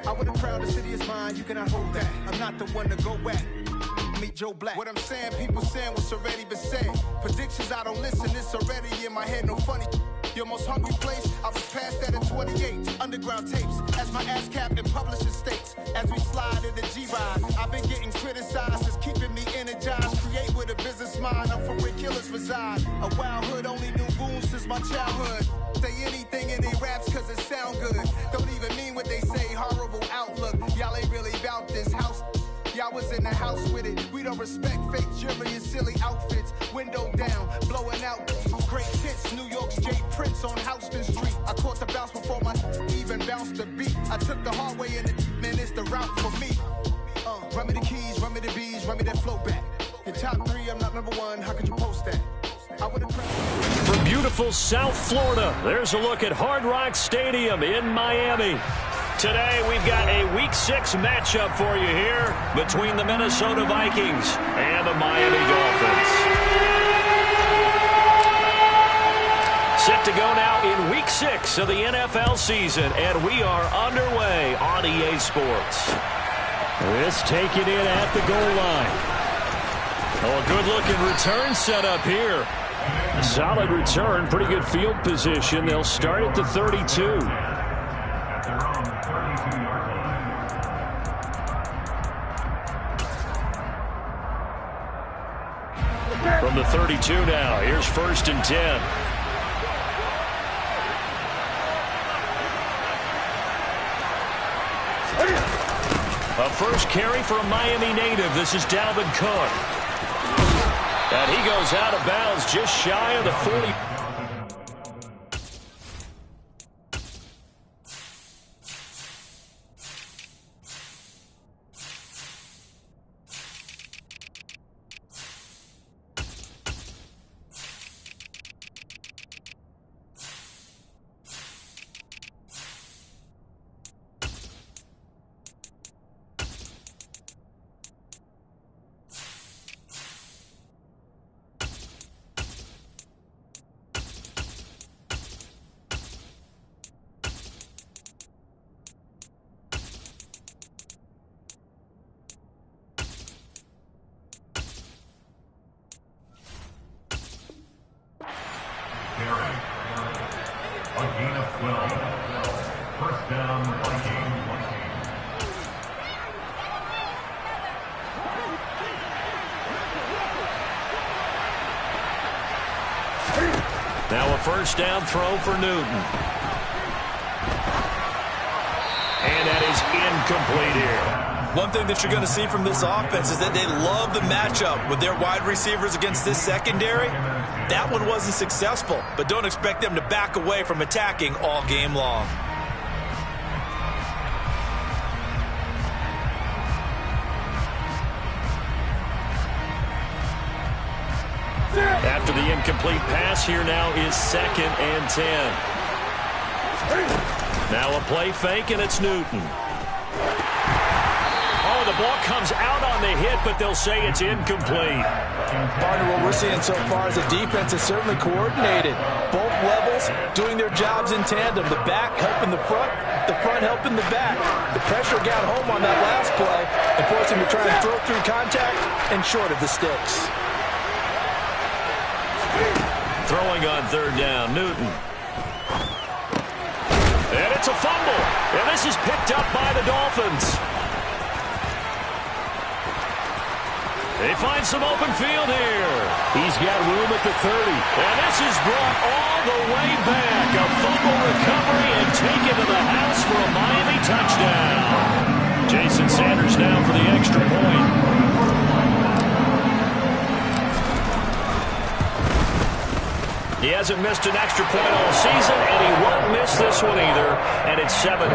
I would have crowned the city as mine, you cannot hold that. I'm not the one to go at. Meet Joe Black. What I'm saying, people saying what's already been said. Predictions, I don't listen, it's already in my head, no funny. Your most hungry place, I was past that at 28. Underground tapes, as my ass captain publishes states. As we slide in the G-Ride, I've been getting criticized, it's keeping me energized. Create with a business mind, I'm from where killers reside. A wild hood, only knew goons since my childhood. Say anything in they raps cause it sound good. Don't even mean what they say, horrible outlook. Y'all ain't really about this house. Y'all was in the house with it. We don't respect fake jewelry and silly outfits. Window down, blowing out great tits. New York's J. Prince on Houston Street. I caught the bounce before my even bounced the beat. I took the hard way in the man, it's the route for me. Run me the keys, run me the bees, run me that flow back. In top 3, I'm not number 1. How could you post that? From beautiful South Florida, there's a look at Hard Rock Stadium in Miami. Today, we've got a Week 6 matchup for you here between the Minnesota Vikings and the Miami Dolphins. Set to go now in Week 6 of the NFL season, and we are underway on EA Sports. This taken in at the goal line. Oh, a good-looking return set up here. A solid return, pretty good field position. They'll start at the 32. From the 32 now, here's 1st and 10. A first carry for a Miami native. This is Dalvin Cook. And he goes out of bounds just shy of the 40. A gain of 12. First down, Viking. Now a first down throw for Newton. And that is incomplete here. One thing that you're going to see from this offense is that they love the matchup with their wide receivers against this secondary. That one wasn't successful, but don't expect them to back away from attacking all game long. After the incomplete pass, here now is 2nd and 10. Now a play fake, and it's Newton. Oh, the ball comes out on the hit, but they'll say it's incomplete. Partner, what we're seeing so far is the defense is certainly coordinated. Both levels doing their jobs in tandem. The back helping the front helping the back. The pressure got home on that last play and forced him to try and throw through contact and short of the sticks. Throwing on 3rd down, Newton. And it's a fumble. And this is picked up by the Dolphins. They find some open field here. He's got room at the 30. And this is brought all the way back. A fumble recovery and taken to the house for a Miami touchdown. Jason Sanders now for the extra point. He hasn't missed an extra point all season, and he won't miss this one either. And it's 7-0.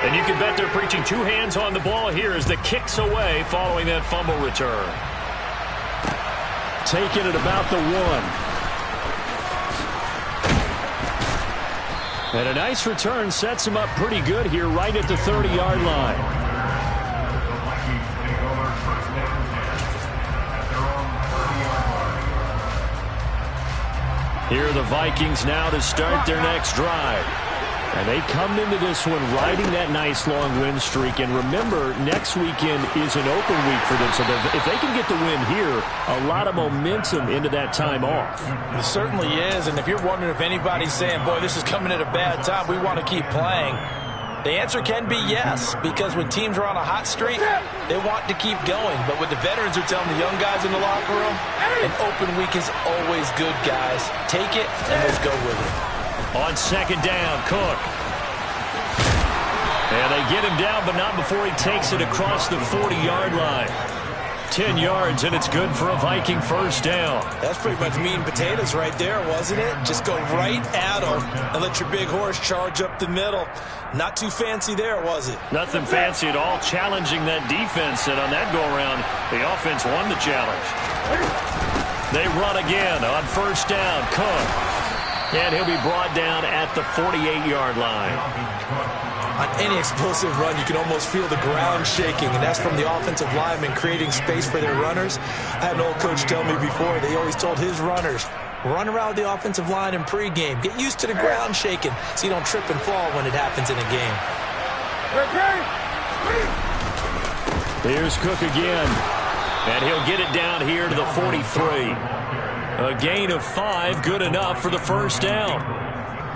And you can bet they're preaching 2 hands on the ball here as the kick's away following that fumble return. Taking it about the 1. And a nice return sets him up pretty good here right at the 30-yard line. Here are the Vikings now to start their next drive. And they come into this one riding that nice long win streak. And remember, next weekend is an open week for them. So if they can get the win here, a lot of momentum into that time off. It certainly is. And if you're wondering if anybody's saying, boy, this is coming at a bad time, we want to keep playing, the answer can be yes, because when teams are on a hot streak, they want to keep going. But what the veterans are telling the young guys in the locker room, an open week is always good, guys. Take it, and let's go with it. On second down, Cook. And they get him down, but not before he takes it across the 40-yard line. 10 yards, and it's good for a Viking first down. That's pretty much meat and potatoes right there, wasn't it? Just go right at them and let your big horse charge up the middle. Not too fancy there, was it? Nothing fancy at all, challenging that defense, and on that go-around, the offense won the challenge. They run again on first down, Cook. And he'll be brought down at the 48-yard line. On any explosive run, you can almost feel the ground shaking, and that's from the offensive linemen creating space for their runners. I had an old coach tell me before, they always told his runners, run around the offensive line in pregame. Get used to the ground shaking so you don't trip and fall when it happens in a game. Here's Cook again, and he'll get it down here to the 43. A gain of 5, good enough for the first down.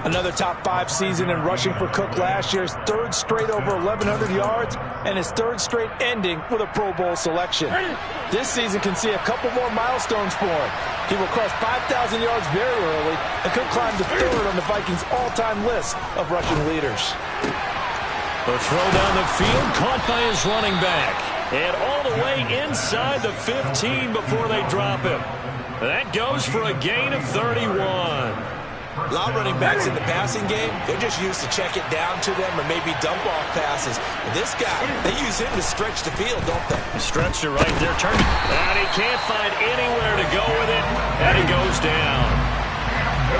Another top-5 season in rushing for Cook last year. His third straight over 1,100 yards, and his third straight ending with a Pro Bowl selection. This season can see a couple more milestones for him. He will cross 5,000 yards very early and could climb to third on the Vikings' all-time list of rushing leaders. The throw down the field, caught by his running back. And all the way inside the 15 before they drop him. That goes for a gain of 31. A lot of running backs in the passing game, they're just used to check it down to them or maybe dump off passes. But this guy, they use him to stretch the field, don't they? Stretch it right there, turn it. And he can't find anywhere to go with it. And he goes down.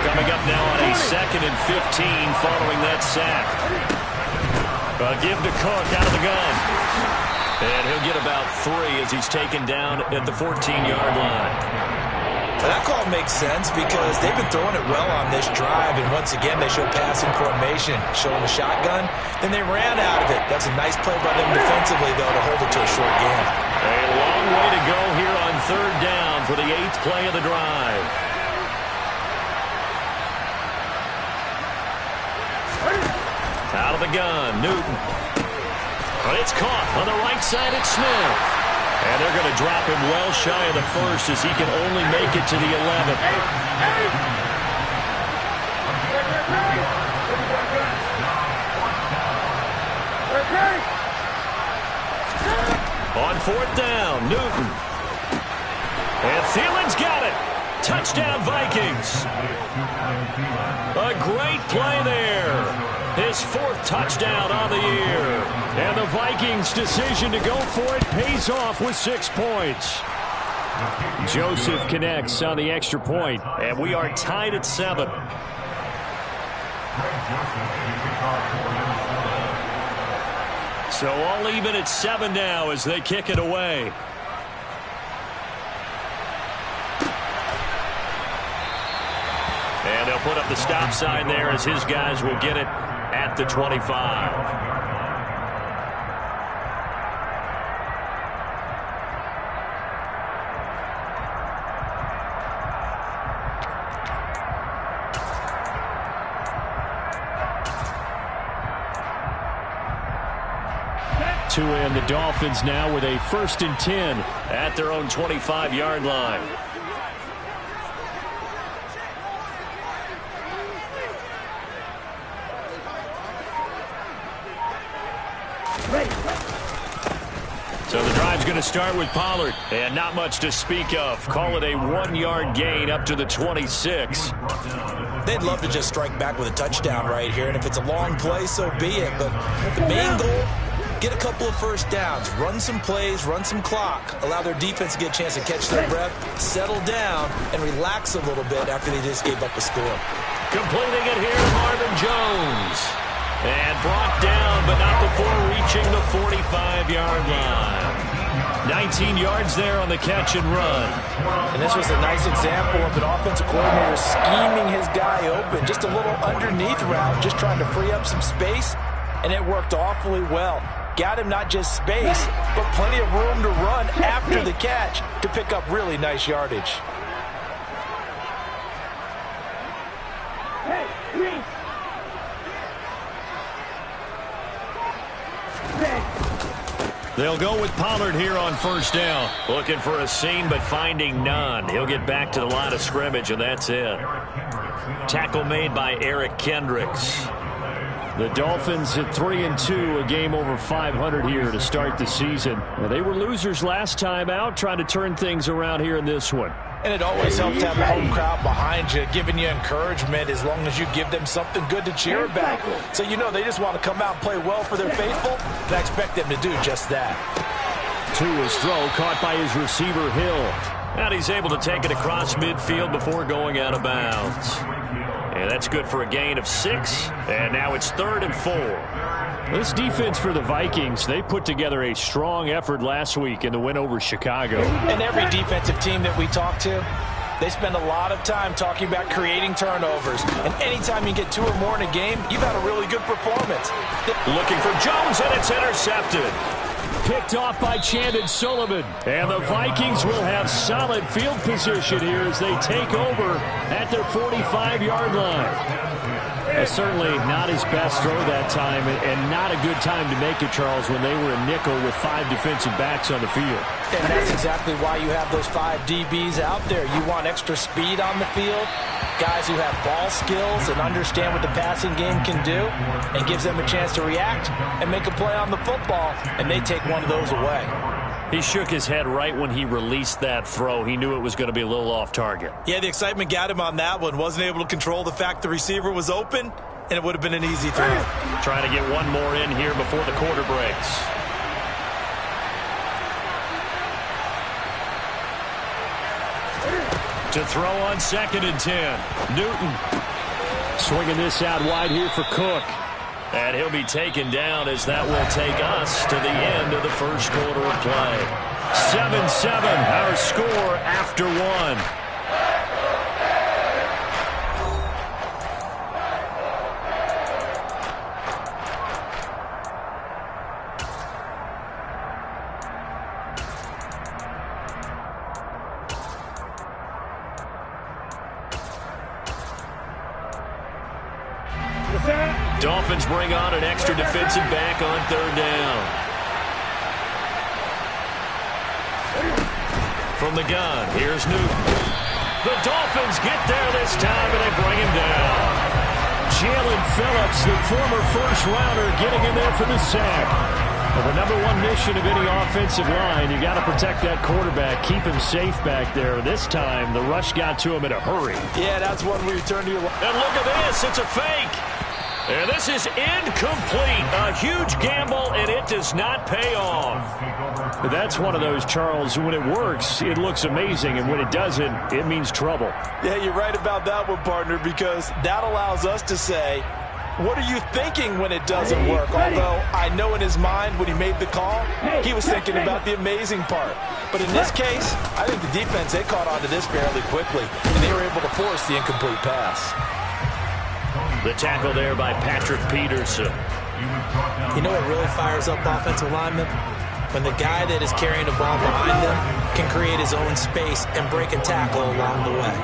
Coming up now on a 2nd and 15 following that sack. Give to Cook out of the gun. And he'll get about 3 as he's taken down at the 14-yard line. That call makes sense because they've been throwing it well on this drive, and once again they show passing formation, showing the shotgun. Then they ran out of it. That's a nice play by them defensively, though, to hold it to a short gain. A long way to go here on third down for the 8th play of the drive. Out of the gun, Newton. But it's caught on the right side at Smith. And they're going to drop him well shy of the first as he can only make it to the 11th. On fourth down, Newton. And Thielen's got it. Touchdown, Vikings. A great play there. His 4th touchdown on the year. And the Vikings' decision to go for it pays off with 6 points. Joseph connects on the extra point, and we are tied at 7. So all even at 7 now as they kick it away. And they'll put up the stop sign there as his guys will get it at the 25. To end the Dolphins now with a 1st and 10 at their own 25-yard line. So the drive's going to start with Pollard, and not much to speak of. Call it a 1-yard gain up to the 26. They'd love to just strike back with a touchdown right here, and if it's a long play, so be it. But the main goal, get a couple of first downs, run some plays, run some clock, allow their defense to get a chance to catch their breath, settle down, and relax a little bit after they just gave up a score. Completing it here, Marvin Jones. And brought down, but not before reaching the 45-yard line. 19 yards there on the catch and run. And this was a nice example of an offensive coordinator scheming his guy open. Just a little underneath route, just trying to free up some space, and it worked awfully well. Got him not just space, but plenty of room to run after the catch to pick up really nice yardage. They'll go with Pollard here on first down. Looking for a seam, but finding none. He'll get back to the line of scrimmage, and that's it. Tackle made by Eric Kendricks. The Dolphins at 3-2, a game over 500 here to start the season. Well, they were losers last time out, trying to turn things around here in this one. And it always helps to have a home crowd behind you, giving you encouragement as long as you give them something good to cheer about. So you know they just want to come out and play well for their faithful, and I expect them to do just that. To his throw, caught by his receiver, Hill. And he's able to take it across midfield before going out of bounds. And that's good for a gain of 6. And now it's 3rd and 4. This defense for the Vikings, they put together a strong effort last week in the win over Chicago. And every defensive team that we talk to, they spend a lot of time talking about creating turnovers. And anytime you get 2 or more in a game, you've had a really good performance. Looking for Jones, and it's intercepted. Picked off by Chandon Sullivan. And the Vikings will have solid field position here as they take over at their 45-yard line. Certainly not his best throw that time, and not a good time to make it, Charles, when they were a nickel with 5 defensive backs on the field. And that's exactly why you have those 5 DBs out there. You want extra speed on the field, guys who have ball skills and understand what the passing game can do, and gives them a chance to react and make a play on the football, and they take one of those away. He shook his head right when he released that throw. He knew it was going to be a little off target. Yeah, the excitement got him on that one. Wasn't able to control the fact the receiver was open, and it would have been an easy throw. Trying to get one more in here before the quarter breaks. To throw on 2nd and 10. Newton swinging this out wide here for Cook. And he'll be taken down as that will take us to the end of the first quarter of play. 7-7, our score after 1. Dolphins bring on an extra defensive back on 3rd down. From the gun, here's Newton. The Dolphins get there this time, and they bring him down. Jalen Phillips, the former first-rounder, getting in there for the sack. Well, the #1 mission of any offensive line, you got to protect that quarterback, keep him safe back there. This time, the rush got to him in a hurry. Yeah, that's one where you turn to your left. And look at this, it's a fake. And this is incomplete. A huge gamble, and it does not pay off. That's one of those, Charles, when it works, it looks amazing, and when it doesn't, it means trouble. Yeah, you're right about that one, partner, because that allows us to say, what are you thinking when it doesn't work? Although I know in his mind when he made the call, he was thinking about the amazing part. But in this case, I think the defense, they caught on to this fairly quickly, and they were able to force the incomplete pass. The tackle there by Patrick Peterson. You know what really fires up offensive linemen? When the guy that is carrying the ball behind them can create his own space and break a tackle along the way.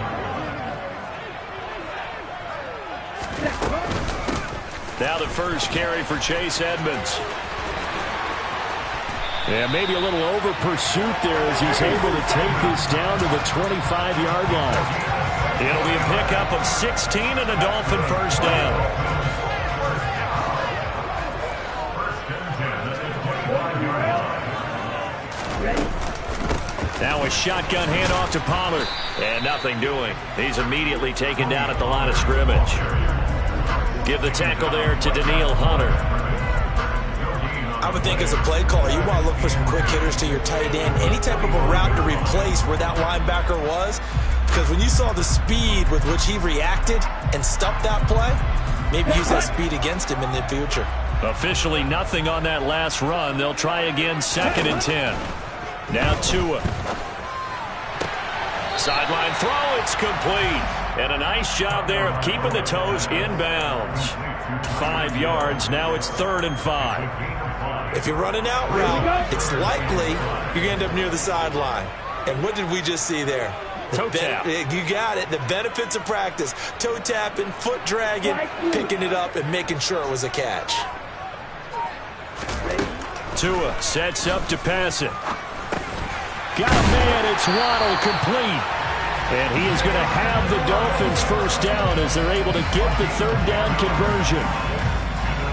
Now the first carry for Chase Edmonds. Yeah, maybe a little over pursuit there as he's able to take this down to the 25-yard line. It'll be a pickup of 16 and a Dolphin first down. Now a shotgun handoff to Pollard. And nothing doing. He's immediately taken down at the line of scrimmage. Give the tackle there to Daniil Hunter. I would think as a play caller, you want to look for some quick hitters to your tight end. Any type of a route to replace where that linebacker was. Because when you saw the speed with which he reacted and stuffed that play, maybe use that speed against him in the future. Officially nothing on that last run. They'll try again 2nd and 10. Now Tua. Sideline throw, it's complete. And a nice job there of keeping the toes in bounds. 5 yards, now it's 3rd and 5. If you're running out route, it's likely you're going to end up near the sideline. And what did we just see there? Toe tap. You got it. The benefits of practice. Toe tapping, foot dragging, picking it up, and making sure it was a catch. Tua sets up to pass it. Got a man, it's Waddle, complete. And he is going to have the Dolphins first down as they're able to get the 3rd down conversion.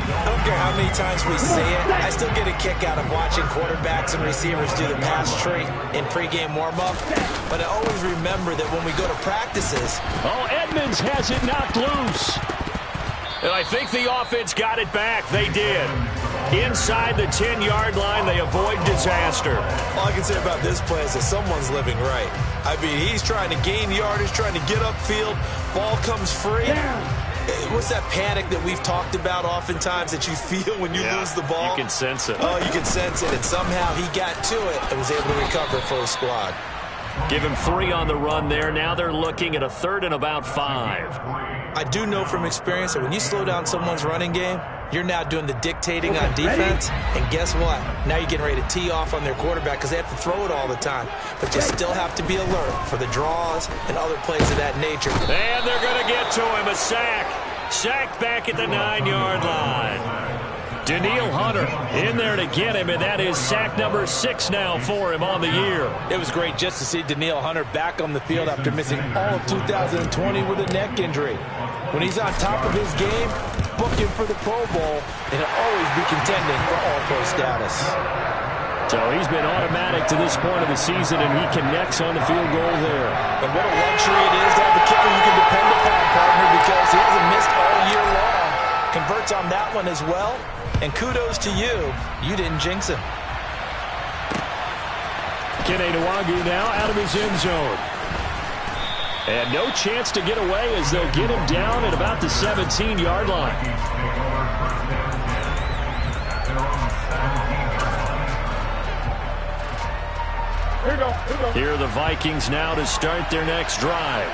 I don't care how many times we see it. I still get a kick out of watching quarterbacks and receivers do the pass tree in pregame warm-up. But I always remember that when we go to practices. Oh, Edmonds has it knocked loose. And I think the offense got it back. They did. Inside the 10-yard line, they avoid disaster. All I can say about this play is that someone's living right. I mean, he's trying to gain yardage, trying to get upfield. Ball comes free. What's that panic that we've talked about oftentimes that you feel when you lose the ball? You can sense it. Oh, you can sense it. And somehow he got to it and was able to recover for his squad. Give him 3 on the run there. Now they're looking at a 3rd and about 5. I do know from experience that when you slow down someone's running game, you're now doing the dictating on defense. And guess what? Now you're getting ready to tee off on their quarterback because they have to throw it all the time. But you still have to be alert for the draws and other plays of that nature. And they're going to get to him. A sack. Sacked back at the 9-yard line. DDL Hunter in there to get him, and that is sack number 6 now for him on the year. It was great just to see DDL Hunter back on the field after missing all of 2020 with a neck injury. When he's on top of his game, book him for the Pro Bowl, and he'll always be contending for All-Pro status. So he's been automatic to this point of the season, and he connects on the field goal there. And what a luxury it is to have a kicker you can depend upon, partner, because he hasn't missed all year long. Converts on that one as well. And kudos to you. You didn't jinx him. Kene Nwagu now out of his end zone. And no chance to get away as they'll get him down at about the 17-yard line. Here are the Vikings now to start their next drive.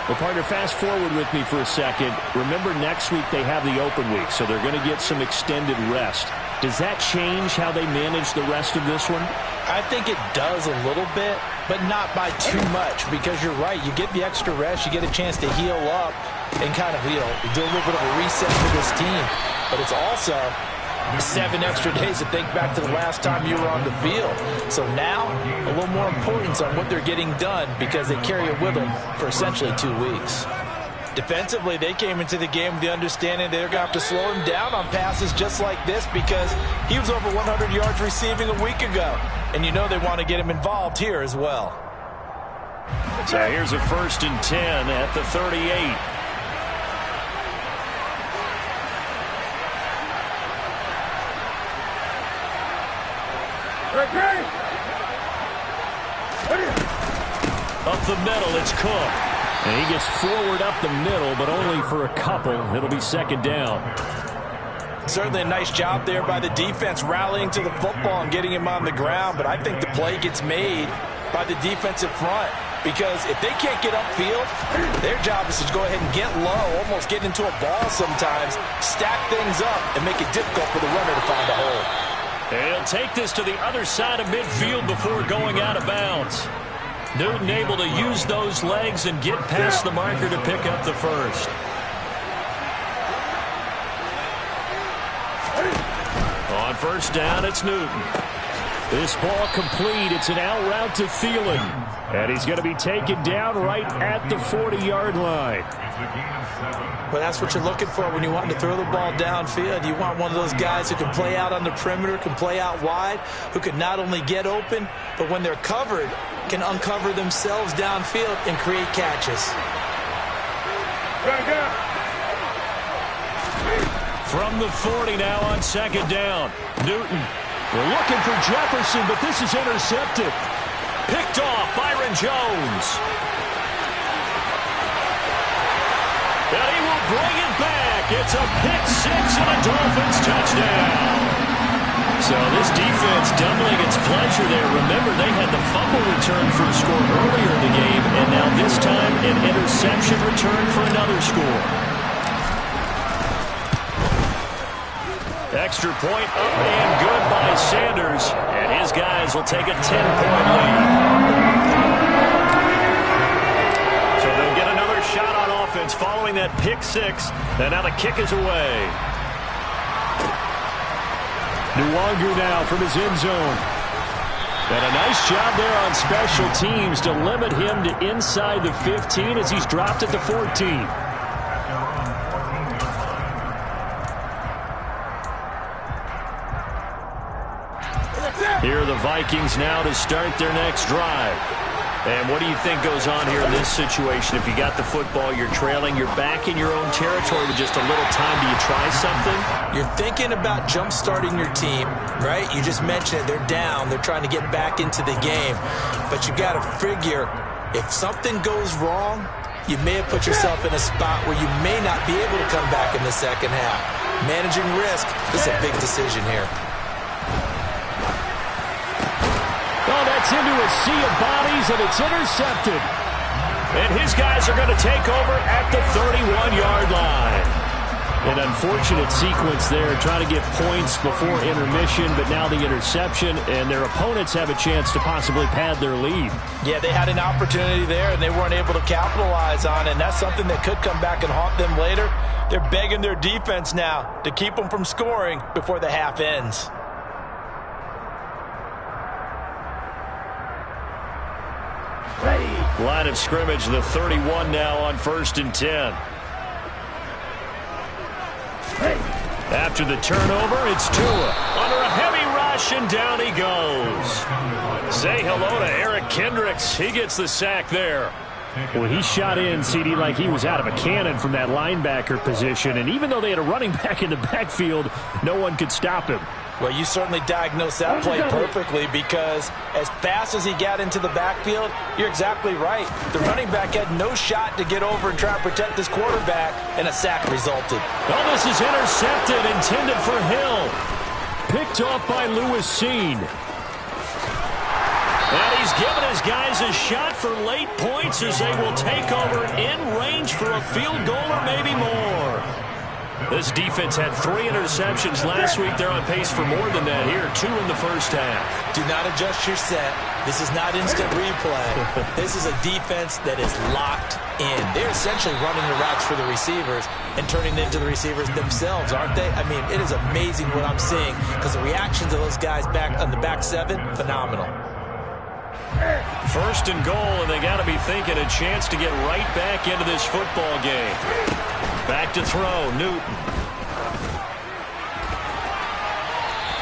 Well, partner, fast forward with me for a second. Remember, next week they have the open week, so they're going to get some extended rest. Does that change how they manage the rest of this one? I think it does a little bit, but not by too much, because you're right. You get the extra rest. You get a chance to heal up and kind of, do a little bit of a reset for this team. But it's also 7 extra days to think back to the last time you were on the field. So now, a little more importance on what they're getting done because they carry it with them for essentially 2 weeks. Defensively, they came into the game with the understanding they're going to have to slow him down on passes just like this because he was over 100 yards receiving a week ago. And you know they want to get him involved here as well. So here's a 1st and 10 at the 38. Up the middle, it's Cook. And he gets forward up the middle, but only for a couple. It'll be 2nd down. Certainly a nice job there by the defense rallying to the football and getting him on the ground. But I think the play gets made by the defensive front because if they can't get upfield, their job is to go ahead and get low, almost get into a ball sometimes, stack things up, and make it difficult for the runner to find a hole. And he'll take this to the other side of midfield before going out of bounds. Newton able to use those legs and get past the marker to pick up the 1st. On 1st down, it's Newton. This ball complete. It's an out route to Thielen. And he's going to be taken down right at the 40-yard line. Well, that's what you're looking for when you want to throw the ball downfield. You want one of those guys who can play out on the perimeter, can play out wide, who can not only get open, but when they're covered, can uncover themselves downfield and create catches. From the 40 now on 2nd down. Newton. We're looking for Jefferson, but this is intercepted. Picked off Byron Jones. And he will bring it back. It's a pick 6 and a Dolphins touchdown. So this defense doubling its pleasure there. Remember, they had the fumble return for a score earlier in the game, and now this time an interception return for another score. Extra point up and good by Sanders, and his guys will take a 10-point lead. So they'll get another shot on offense following that pick six, and now the kick is away. Nwangu now from his end zone. And a nice job there on special teams to limit him to inside the 15 as he's dropped at the 14. Here are the Vikings now to start their next drive. And what do you think goes on here in this situation? If you got the football, you're trailing, you're back in your own territory with just a little time. Do you try something? You're thinking about jump-starting your team, right? You just mentioned it. They're down. They're trying to get back into the game. But you got to figure, if something goes wrong, you may have put yourself in a spot where you may not be able to come back in the second half. Managing risk, this is a big decision here. Oh, that's into a sea of bodies, and it's intercepted. And his guys are going to take over at the 31-yard line. An unfortunate sequence there, trying to get points before intermission, but now the interception, and their opponents have a chance to possibly pad their lead. Yeah, they had an opportunity there, and they weren't able to capitalize on it, and that's something that could come back and haunt them later. They're begging their defense now to keep them from scoring before the half ends. Line of scrimmage, the 31 now on 1st and 10. After the turnover, it's Tua. Under a heavy rush, and down he goes. Say hello to Eric Kendricks. He gets the sack there. Well, he shot in, CD, like he was out of a cannon from that linebacker position. And even though they had a running back in the backfield, no one could stop him. Well, you certainly diagnosed that play perfectly, because as fast as he got into the backfield, you're exactly right. The running back had no shot to get over and try to protect his quarterback, and a sack resulted. Oh, this is intercepted, intended for Hill. Picked off by Lewis Seen. And he's given his guys a shot for late points as they will take over in range for a field goal or maybe more. This defense had 3 interceptions last week. They're on pace for more than that here. 2 in the first half. Do not adjust your set. This is not instant replay. This is a defense that is locked in. They're essentially running the routes for the receivers and turning it into the receivers themselves, aren't they? I mean, it is amazing what I'm seeing, because the reactions of those guys back on the back 7, phenomenal. 1st and goal, and they got to be thinking a chance to get right back into this football game. Back to throw, Newton.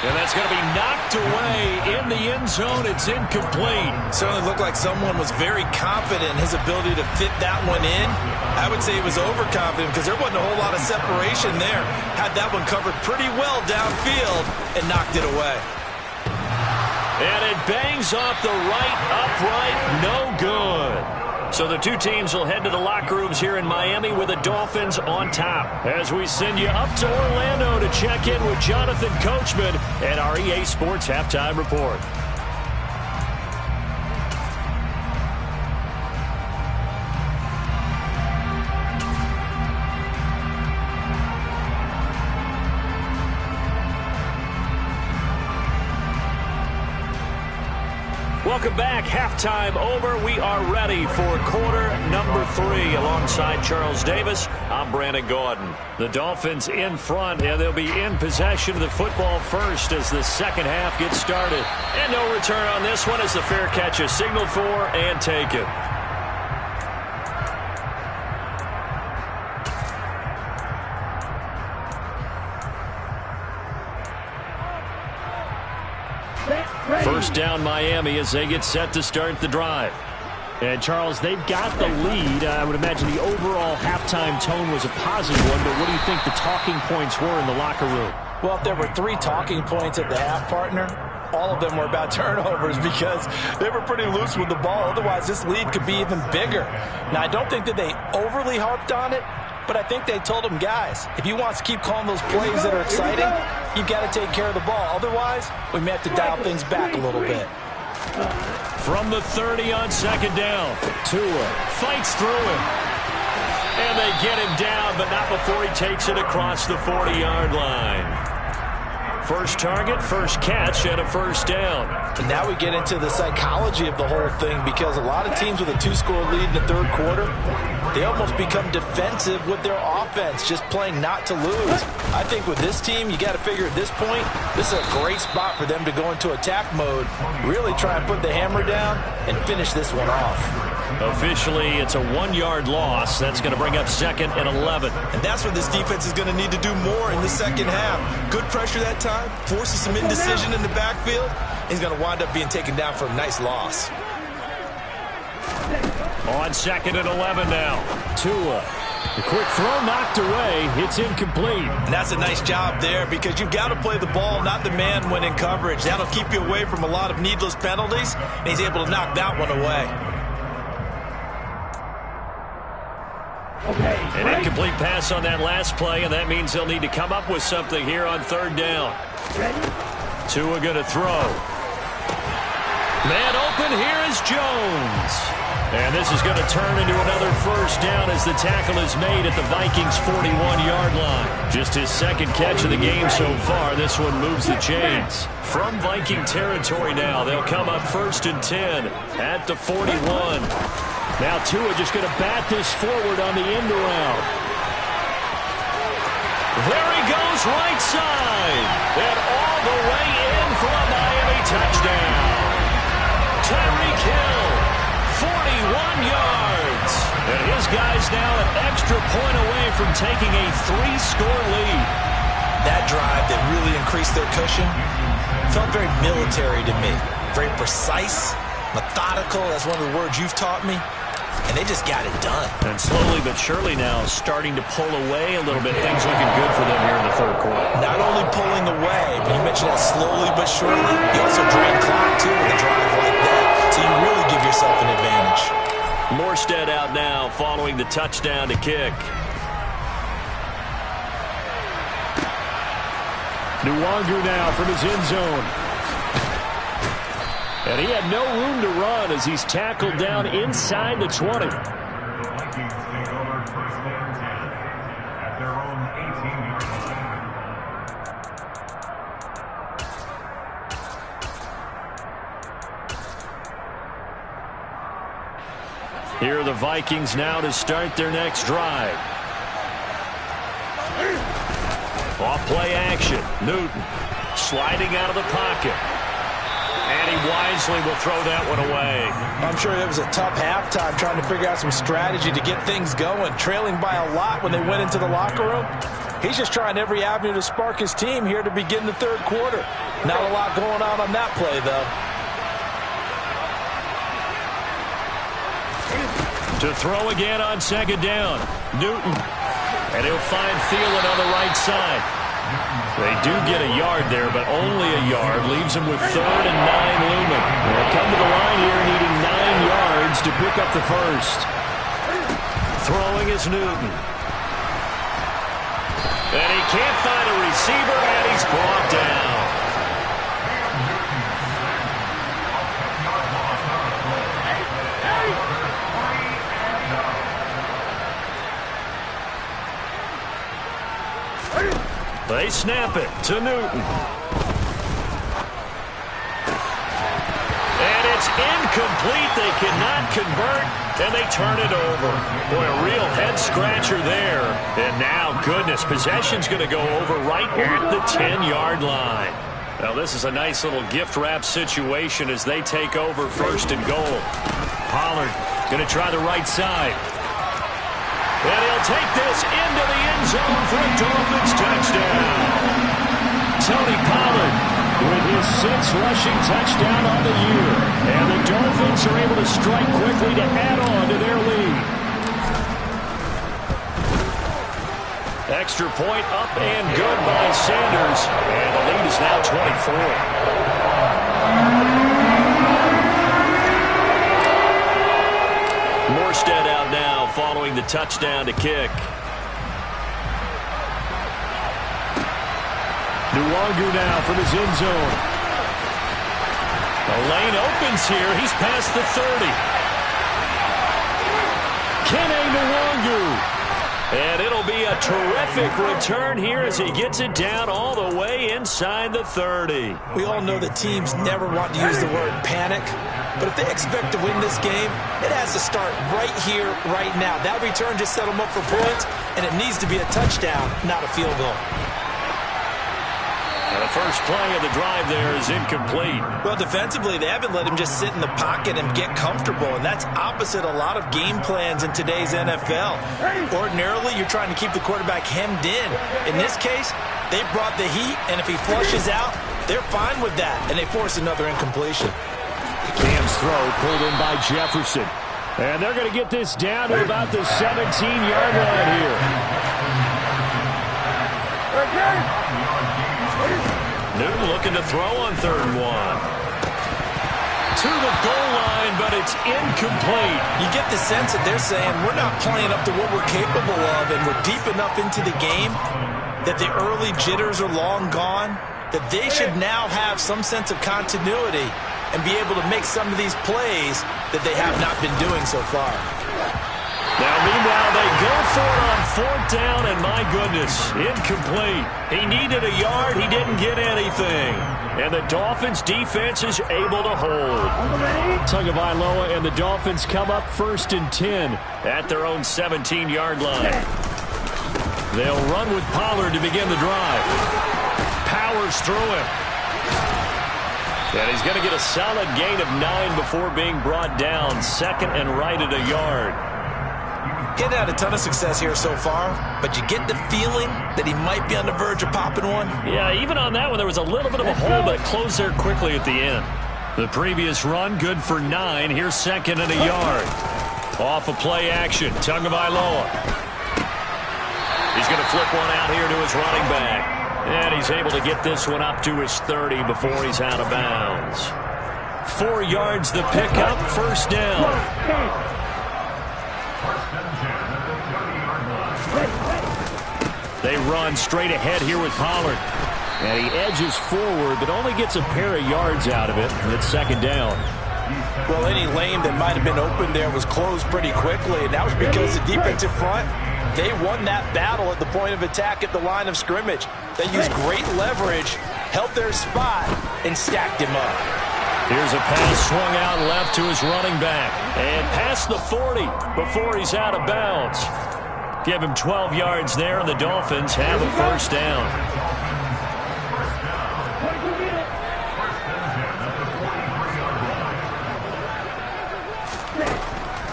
And that's going to be knocked away in the end zone. It's incomplete. Certainly looked like someone was very confident in his ability to fit that one in. I would say he was overconfident, because there wasn't a whole lot of separation there. Had that one covered pretty well downfield and knocked it away. And it bangs off the right upright. No good. So the two teams will head to the locker rooms here in Miami with the Dolphins on top, as we send you up to Orlando to check in with Jonathan Coachman and our EA Sports Halftime Report. Welcome back. Halftime over. We are ready for quarter number 3. Alongside Charles Davis, I'm Brandon Gordon. The Dolphins in front, and they'll be in possession of the football first as the second half gets started. And no return on this one as the fair catch is signaled for and taken. First down Miami as they get set to start the drive. And, Charles, they've got the lead. I would imagine the overall halftime tone was a positive one, but what do you think the talking points were in the locker room? Well, if there were 3 talking points at the half, partner, all of them were about turnovers, because they were pretty loose with the ball. Otherwise, this lead could be even bigger. Now, I don't think that they overly harped on it, But I think they told him, guys, if he wants to keep calling those plays that are exciting, you've got to take care of the ball. Otherwise, we may have to dial things back a little bit. From the 30 on second down, Tua fights through him. And they get him down, but not before he takes it across the 40-yard line. First target, first catch, and a first down. And now we get into the psychology of the whole thing, because a lot of teams with a 2-score lead in the third quarter, they almost become defensive with their offense, just playing not to lose. I think with this team, you got to figure at this point, this is a great spot for them to go into attack mode, really try and put the hammer down and finish this one off. Officially, it's a 1-yard loss. That's going to bring up 2nd and 11. And that's what this defense is going to need to do more in the second half. Good pressure that time, forces some indecision in the backfield. He's going to wind up being taken down for a nice loss. On 2nd and 11 now. Tua. The quick throw knocked away. It's incomplete. And that's a nice job there, because you've got to play the ball, not the man when in coverage. That'll keep you away from a lot of needless penalties, and he's able to knock that one away. An incomplete pass on that last play, and that means they'll need to come up with something here on third down. Tua going to throw. Man open, here is Jones. And this is going to turn into another first down as the tackle is made at the Vikings' 41-yard line. Just his second catch of the game so far. This one moves the chains. From Viking territory now, they'll come up 1st and 10 at the 41. Now Tua just going to bat this forward on the end around. There he goes, right side. And all the way in for a Miami touchdown. Tyreek Hill, 41 yards. And his guy's now an extra point away from taking a 3-score lead. That drive that really increased their cushion felt very military to me. Very precise, methodical. That's one of the words you've taught me. And they just got it done. And slowly but surely now starting to pull away a little bit. Things looking good for them here in the third quarter. Not only pulling away, but you mentioned that slowly but surely. You also drain clock, too, with a drive like that. So you really give yourself an advantage. Morstead out now following the touchdown to kick. Nwangu now from his end zone. And he had no room to run as he's tackled down inside the 20. The Vikings take over 1st and 10 at their own 18-yard line. Here are the Vikings now to start their next drive. Off play action. Newton sliding out of the pocket. And he wisely will throw that one away. I'm sure it was a tough halftime trying to figure out some strategy to get things going. Trailing by a lot when they went into the locker room. He's just trying every avenue to spark his team here to begin the third quarter. Not a lot going on that play, though. To throw again on second down. Newton. And he'll find Thielen on the right side. They do get a yard there, but only a yard. Leaves them with 3rd and 9 looming. They'll come to the line here needing 9 yards to pick up the first. Throwing is Newton. And he can't find a receiver, and he's brought down. They snap it to Newton. And it's incomplete. They cannot convert, and they turn it over. Boy, a real head-scratcher there. And now, goodness, possession's going to go over right at the 10-yard line. Now, this is a nice little gift-wrap situation as they take over 1st and goal. Pollard going to try the right side. And he'll take this into the end zone for a Dolphins touchdown. Tony Pollard with his 6th rushing touchdown on the year. And the Dolphins are able to strike quickly to add on to their lead. Extra point up and good by Sanders. And the lead is now 24. Morstead out now following the touchdown to kick. Nwangu now from his end zone. The lane opens here. He's past the 30. Kene Nwangu. And it'll be a terrific return here as he gets it down all the way inside the 30. We all know that teams never want to use the word panic, but if they expect to win this game, it has to start right here, right now. That return just set them up for points, and it needs to be a touchdown, not a field goal. The first play of the drive there is incomplete. Well, defensively, they haven't let him just sit in the pocket and get comfortable, and that's opposite a lot of game plans in today's NFL. Ordinarily, you're trying to keep the quarterback hemmed in. In this case, they brought the heat, and if he flushes out, they're fine with that, and they force another incompletion. Cam's throw pulled in by Jefferson. And they're going to get this down to about the 17-yard line here. Newton looking to throw on 3rd and 1. To the goal line, but it's incomplete. You get the sense that they're saying we're not playing up to what we're capable of, and we're deep enough into the game that the early jitters are long gone, that they should now have some sense of continuity and be able to make some of these plays that they have not been doing so far. Now, meanwhile, they go for it on 4th down, and my goodness, incomplete. He needed a yard. He didn't get anything. And the Dolphins' defense is able to hold. Tagovailoa and the Dolphins come up 1st and 10 at their own 17-yard line. They'll run with Pollard to begin the drive. Powers through him. And he's going to get a solid gain of 9 before being brought down. 2nd and right at a yard. Getting had a ton of success here so far, but you get the feeling that he might be on the verge of popping one. Yeah, even on that one, there was a little bit of a hole, but it closed there quickly at the end. The previous run, good for 9. Here's 2nd and a yard. Off of play action, Tagovailoa. He's going to flip one out here to his running back. And he's able to get this one up to his 30 before he's out of bounds. 4 yards the pickup, 1st down. They run straight ahead here with Pollard. And he edges forward, but only gets a pair of yards out of it. And it's 2nd down. Well, any lane that might have been open there was closed pretty quickly, and that was because the defensive front, they won that battle at the point of attack at the line of scrimmage. They used great leverage, held their spot, and stacked him up. Here's a pass swung out left to his running back. And past the 40 before he's out of bounds. Give him 12 yards there, and the Dolphins have a 1st down.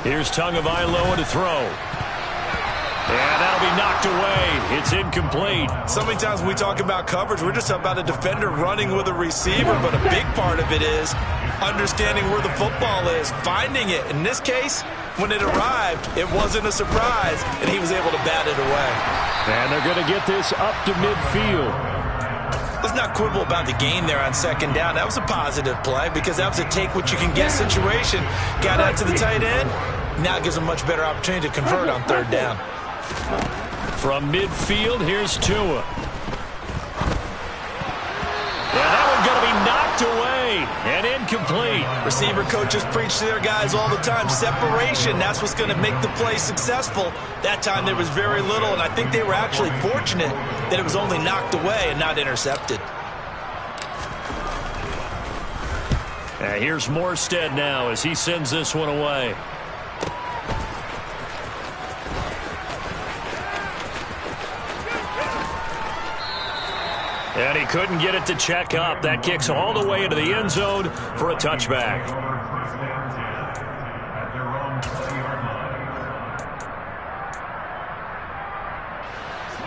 Here's Tagovailoa to throw. And that'll be knocked away. It's incomplete. So many times when we talk about coverage, we're just talking about a defender running with a receiver, but a big part of it is understanding where the football is, finding it. In this case, when it arrived, it wasn't a surprise, and he was able to bat it away. And they're going to get this up to midfield. Let's not quibble about the gain there on 2nd down. That was a positive play because that was a take-what-you-can-get situation. Got out to the tight end. Now it gives a much better opportunity to convert on 3rd down. From midfield, here's Tua. And that one's going to be knocked away and incomplete. Receiver coaches preach to their guys all the time. Separation, that's what's going to make the play successful. That time there was very little, and I think they were actually fortunate that it was only knocked away and not intercepted. Here's Morstead now as he sends this one away. And he couldn't get it to check up. That kicks all the way into the end zone for a touchback.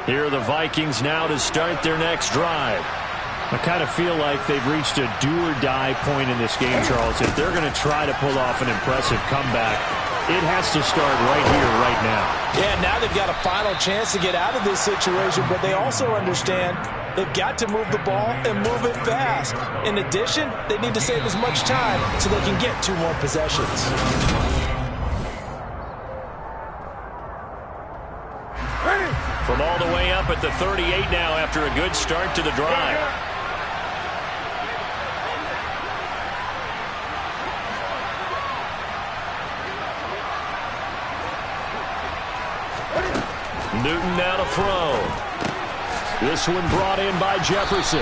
Here are the Vikings now to start their next drive. I kind of feel like they've reached a do-or-die point in this game, Charles. If they're going to try to pull off an impressive comeback, it has to start right here, right now. Yeah, now they've got a final chance to get out of this situation, but they also understand they've got to move the ball and move it fast. In addition, they need to save as much time so they can get 2 more possessions. From all the way up up at the 38 now after a good start to the drive. Newton now to throw. This one brought in by Jefferson.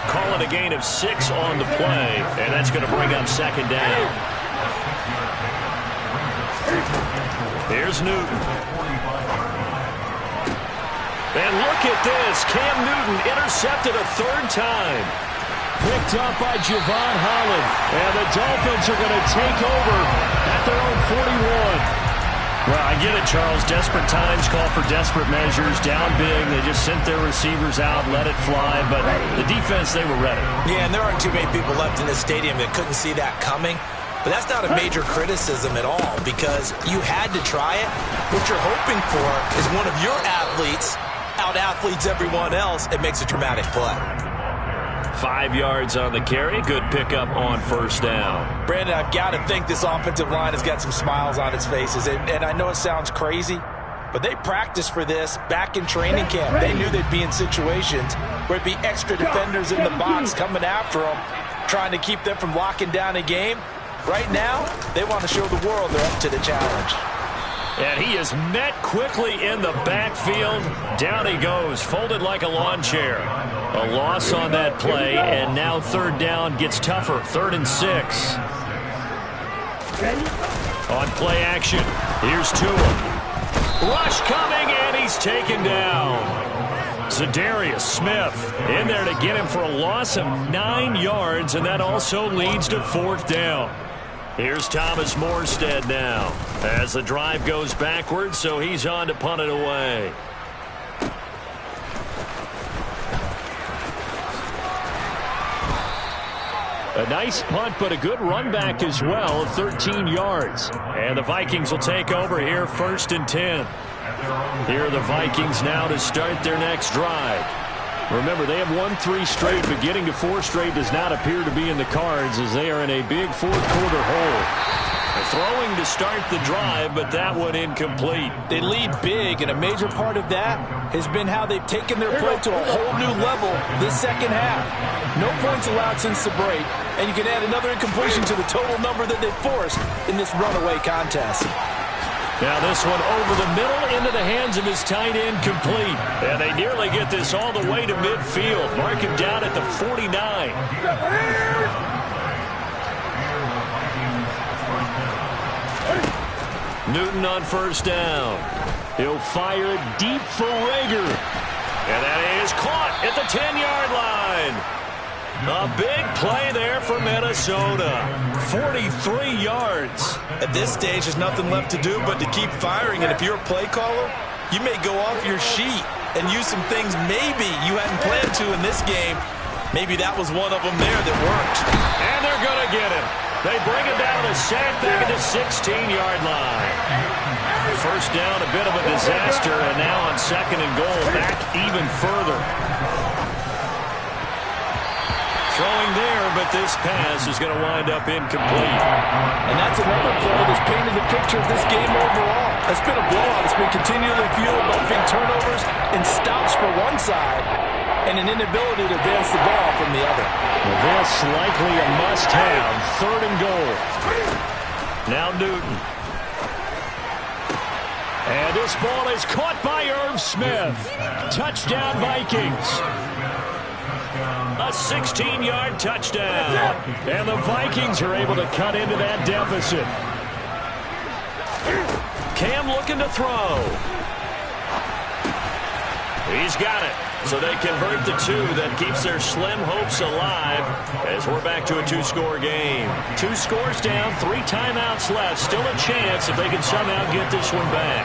Calling a gain of 6 on the play, and that's going to bring up second down. Here's Newton. And look at this. Cam Newton intercepted a third time. Picked up by Javon Holland. And the Dolphins are going to take over at their own 41. Well, I get it, Charles. Desperate times call for desperate measures. Down big, they just sent their receivers out, let it fly. But the defense, they were ready. Yeah, and there aren't too many people left in this stadium that couldn't see that coming. But that's not a major criticism at all because you had to try it. What you're hoping for is one of your athletes out-athletes everyone else. It makes a dramatic play. 5 yards on the carry. Good pickup on first down. Brandon, I've got to think this offensive line has got some smiles on its faces. And I know it sounds crazy, but they practiced for this back in training camp. They knew they'd be in situations where it'd be extra defenders in the box coming after them, trying to keep them from locking down a game. Right now, they want to show the world they're up to the challenge. And he is met quickly in the backfield. Down he goes, folded like a lawn chair. A loss on that play, and now third down gets tougher. 3rd and 6. On play action, here's Tua. Rush coming, and he's taken down. Za'Darius Smith in there to get him for a loss of 9 yards, and that also leads to 4th down. Here's Thomas Morstead now as the drive goes backwards, so he's on to punt it away. A nice punt, but a good run back as well of 13 yards. And the Vikings will take over here 1st and 10. Here are the Vikings now to start their next drive. Remember, they have won 3 straight, but getting to 4 straight does not appear to be in the cards as they are in a big 4th quarter hole. Throwing to start the drive, but that one incomplete. They lead big, and a major part of that has been how they've taken their play to a whole new level this second half. No points allowed since the break, and you can add another incompletion to the total number that they've forced in this runaway contest. Now this one over the middle into the hands of his tight end, complete. And they nearly get this all the way to midfield. Mark him down at the 49. Newton on first down. He'll fire it deep for Rager. And that is caught at the 10-yard line. A big play there for Minnesota. 43 yards. At this stage, there's nothing left to do but to keep firing. And if you're a play caller, you may go off your sheet and use some things maybe you hadn't planned to in this game. Maybe that was one of them there that worked. And they're going to get him. They bring him down to sack back at the 16-yard line. First down, a bit of a disaster, and now on 2nd and goal, back even further. Throwing there, but this pass is going to wind up incomplete. And that's another play that's painted the picture of this game overall. It's been a blowout. It's been continually fueled by big turnovers and stops for one side and an inability to advance the ball from the other. Well, this likely a must-have. 3rd and goal. Now Newton. And this ball is caught by Irv Smith. Touchdown, Vikings. A 16-yard touchdown. And the Vikings are able to cut into that deficit. Cam looking to throw. He's got it. So they convert the 2. That keeps their slim hopes alive as we're back to a 2-score game. 2 scores down, 3 timeouts left. Still a chance if they can somehow get this one back.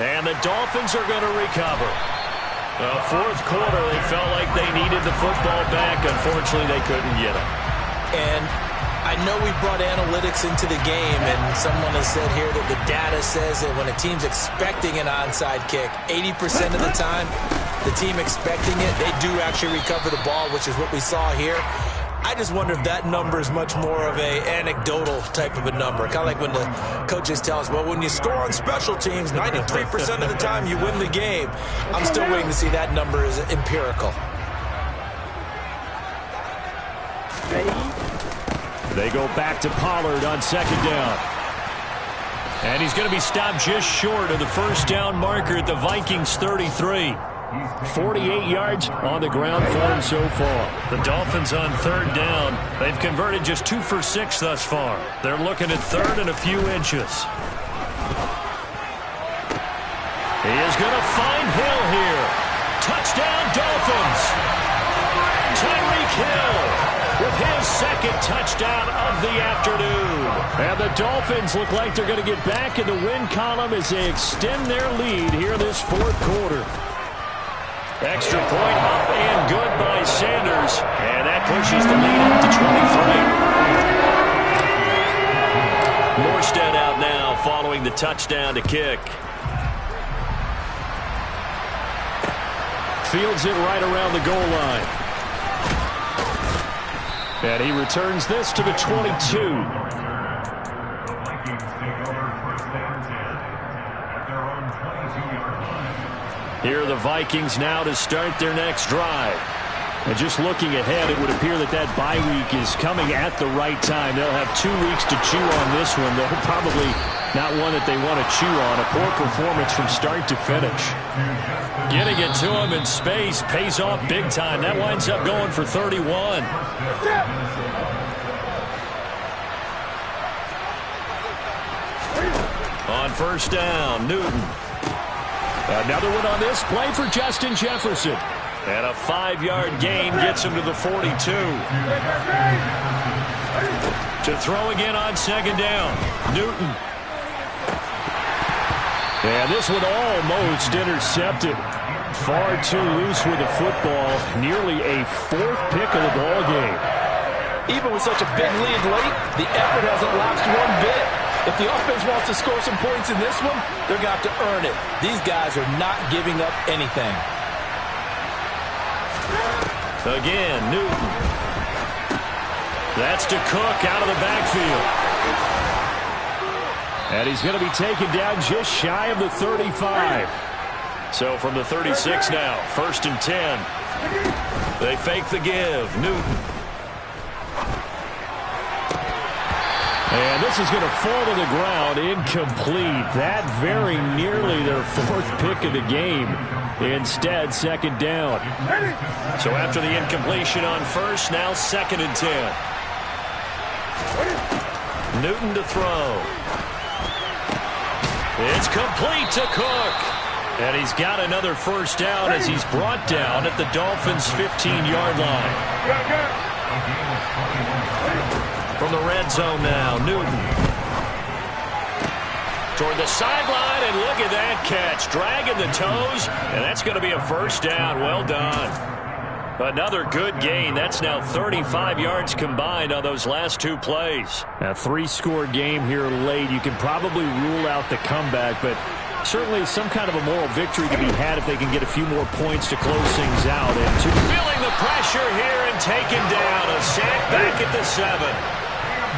And the Dolphins are going to recover. 4th quarter, they felt like they needed the football back. Unfortunately, they couldn't get it. And I know we brought analytics into the game, and someone has said here that the data says that when a team's expecting an onside kick, 80% of the time, the team expecting it, they do actually recover the ball, which is what we saw here. I just wonder if that number is much more of a anecdotal type of a number. Kind of like when the coaches tell us, well, when you score on special teams, 93% of the time you win the game. I'm still waiting to see that number is empirical. They go back to Pollard on second down. And he's going to be stopped just short of the first down marker at the Vikings 33. 48 yards on the ground for him so far. The Dolphins on third down. They've converted just 2 for 6 thus far. They're looking at third and a few inches. He is going to find Hill here. Touchdown Dolphins. Tyreek Hill with his second touchdown of the afternoon. And the Dolphins look like they're going to get back in the win column as they extend their lead here in this fourth quarter. Extra point up and good by Sanders. And that pushes the lead up to 23. Morstead out now following the touchdown to kick. Fields it right around the goal line. And he returns this to the 22. Here are the Vikings now to start their next drive. And just looking ahead, it would appear that that bye week is coming at the right time. They'll have 2 weeks to chew on this one, though probably not one that they want to chew on. A poor performance from start to finish. Getting it to him in space pays off big time. That winds up going for 31. On first down, Newton. Another one on this play for Justin Jefferson. And a 5-yard gain gets him to the 42. To throw again on second down, Newton. And this one almost intercepted. Far too loose with the football. Nearly a 4th pick of the ball game. Even with such a big lead late, the effort hasn't lapsed one bit. If the offense wants to score some points in this one, they're going to have to earn it. These guys are not giving up anything. Again, Newton. That's to Cook out of the backfield. And he's going to be taken down just shy of the 35. So from the 36 now, 1st and 10. They fake the give. Newton. And this is going to fall to the ground, incomplete. That very nearly their 4th pick of the game. Instead, second down. So after the incompletion on first, now 2nd and 10. Newton to throw. It's complete to Cook. And he's got another first down as he's brought down at the Dolphins' 15-yard line. From the red zone now, Newton. Toward the sideline, and look at that catch. Dragging the toes, and that's going to be a first down. Well done. Another good gain. That's now 35 yards combined on those last 2 plays. A 3-score game here late. You can probably rule out the comeback, but certainly some kind of a moral victory to be had if they can get a few more points to close things out. And feeling the pressure here and taken down. A sack back at the 7.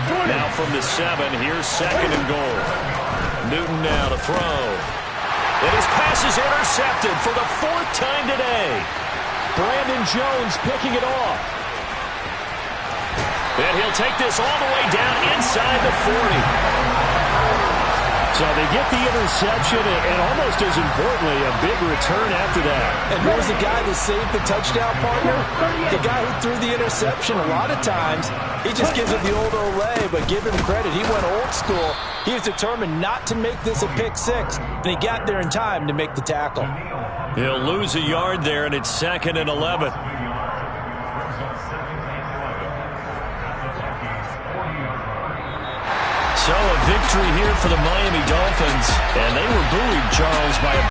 Now from the 7, here's 2nd and goal. Newton now to throw. And his pass is intercepted for the 4th time today. Brandon Jones picking it off. And he'll take this all the way down inside the 40. So they get the interception, and almost as importantly, a big return after that. And who's the guy that saved the touchdown, partner? The guy who threw the interception. A lot of times, he just gives it the old Olay, but give him credit. He went old school. He was determined not to make this a pick 6, and he got there in time to make the tackle. He'll lose a yard there, and it's 2nd and 11. So a victory here for the Miami Dolphins, and they were buoyed, Charles, by a